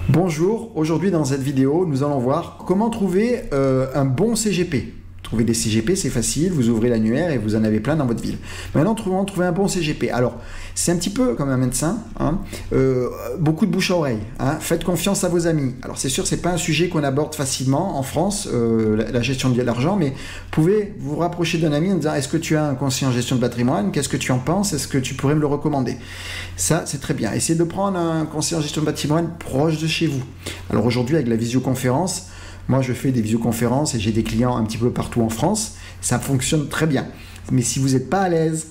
Bonjour, aujourd'hui dans cette vidéo, nous allons voir comment trouver un bon CGP. Trouver des CGP, c'est facile, vous ouvrez l'annuaire et vous en avez plein dans votre ville. Maintenant, trouver un bon CGP. Alors, c'est un petit peu comme un médecin, hein, beaucoup de bouche à oreille. Hein, faites confiance à vos amis. Alors, c'est sûr, c'est pas un sujet qu'on aborde facilement en France, la gestion de l'argent, mais vous pouvez vous rapprocher d'un ami en disant: est-ce que tu as un conseiller en gestion de patrimoine? Qu'est-ce que tu en penses? Est-ce que tu pourrais me le recommander? Ça, c'est très bien. Essayez de prendre un conseiller en gestion de patrimoine proche de chez vous. Alors, aujourd'hui, avec la visioconférence, moi, je fais des visioconférences et j'ai des clients un petit peu partout en France. Ça fonctionne très bien. Mais si vous n'êtes pas à l'aise,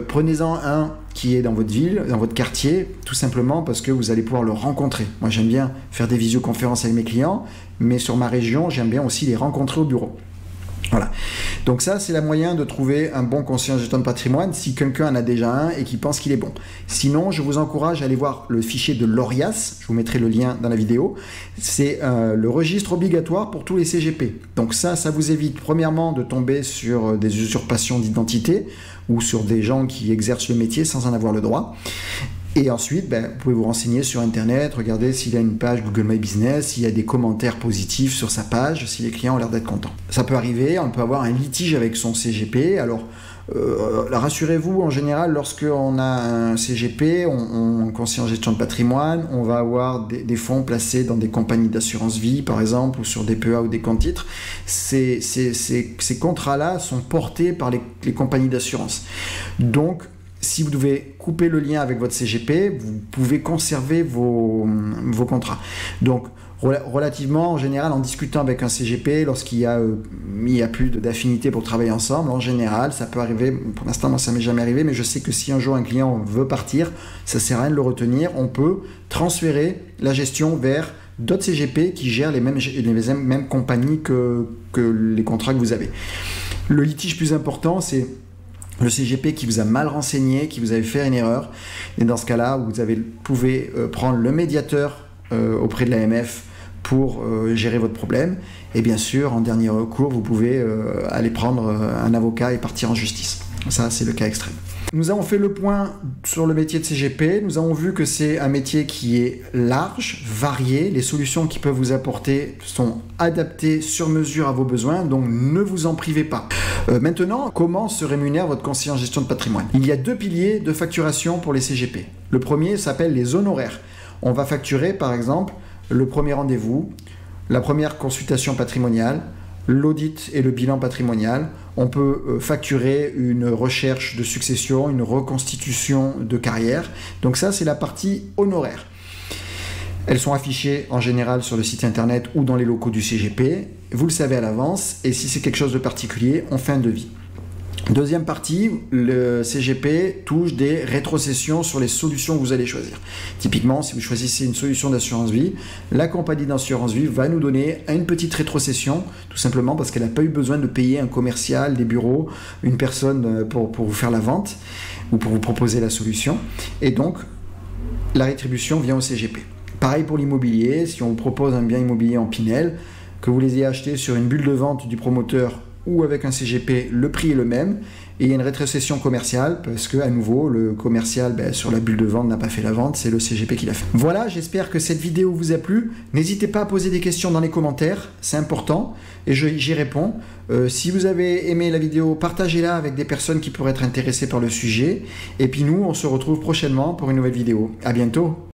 prenez-en un qui est dans votre ville, dans votre quartier, tout simplement parce que vous allez pouvoir le rencontrer. Moi, j'aime bien faire des visioconférences avec mes clients, mais sur ma région, j'aime bien aussi les rencontrer au bureau. Voilà. Donc ça, c'est la moyen de trouver un bon conseiller en gestion de patrimoine si quelqu'un en a déjà un et qui pense qu'il est bon. Sinon, je vous encourage à aller voir le fichier de l'ORIAS. Je vous mettrai le lien dans la vidéo. C'est le registre obligatoire pour tous les CGP. Donc ça vous évite premièrement de tomber sur des usurpations d'identité ou sur des gens qui exercent le métier sans en avoir le droit. Et ensuite, vous pouvez vous renseigner sur Internet, regarder s'il a une page Google My Business, s'il y a des commentaires positifs sur sa page, si les clients ont l'air d'être contents. Ça peut arriver, on peut avoir un litige avec son CGP. Alors, rassurez-vous, en général, lorsqu'on a un CGP, un conseiller en gestion de patrimoine, on va avoir des fonds placés dans des compagnies d'assurance vie, par exemple, ou sur des PEA ou des comptes titres. Ces contrats-là sont portés par les compagnies d'assurance. Donc, si vous devez couper le lien avec votre CGP, vous pouvez conserver vos contrats. Donc, relativement, en général, en discutant avec un CGP, lorsqu'il y a plus d'affinité pour travailler ensemble, en général, ça peut arriver. Pour l'instant, moi, ça m'est jamais arrivé, mais je sais que si un jour un client veut partir, ça sert à rien de le retenir. On peut transférer la gestion vers d'autres CGP qui gèrent les mêmes compagnies que les contrats que vous avez. Le litige plus important, c'est le CGP qui vous a mal renseigné, qui vous avait fait une erreur. Et dans ce cas-là, vous pouvez prendre le médiateur auprès de l'AMF pour gérer votre problème. Et bien sûr, en dernier recours, vous pouvez aller prendre un avocat et partir en justice. Ça, c'est le cas extrême. Nous avons fait le point sur le métier de CGP. Nous avons vu que c'est un métier qui est large, varié. Les solutions qu'ils peuvent vous apporter sont adaptées sur mesure à vos besoins, donc ne vous en privez pas. Maintenant, comment se rémunère votre conseiller en gestion de patrimoine? Il y a deux piliers de facturation pour les CGP. Le premier s'appelle les honoraires. On va facturer, par exemple, le premier rendez-vous, la première consultation patrimoniale, l'audit et le bilan patrimonial. On peut facturer une recherche de succession, une reconstitution de carrière. Donc ça, c'est la partie honoraire. Elles sont affichées en général sur le site internet ou dans les locaux du CGP. Vous le savez à l'avance, et si c'est quelque chose de particulier, on fait un devis. Deuxième partie, le CGP touche des rétrocessions sur les solutions que vous allez choisir. Typiquement, si vous choisissez une solution d'assurance vie, la compagnie d'assurance vie va nous donner une petite rétrocession, tout simplement parce qu'elle n'a pas eu besoin de payer un commercial, des bureaux, une personne pour vous faire la vente ou pour vous proposer la solution. Et donc, la rétribution vient au CGP. Pareil pour l'immobilier, si on vous propose un bien immobilier en Pinel, que vous les ayez achetés sur une bulle de vente du promoteur ou avec un CGP, le prix est le même et il y a une rétrocession commerciale parce que à nouveau le commercial sur la bulle de vente n'a pas fait la vente, c'est le CGP qui l'a fait. Voilà, j'espère que cette vidéo vous a plu. N'hésitez pas à poser des questions dans les commentaires, c'est important et j'y réponds. Si vous avez aimé la vidéo, partagez-la avec des personnes qui pourraient être intéressées par le sujet et puis nous on se retrouve prochainement pour une nouvelle vidéo. À bientôt.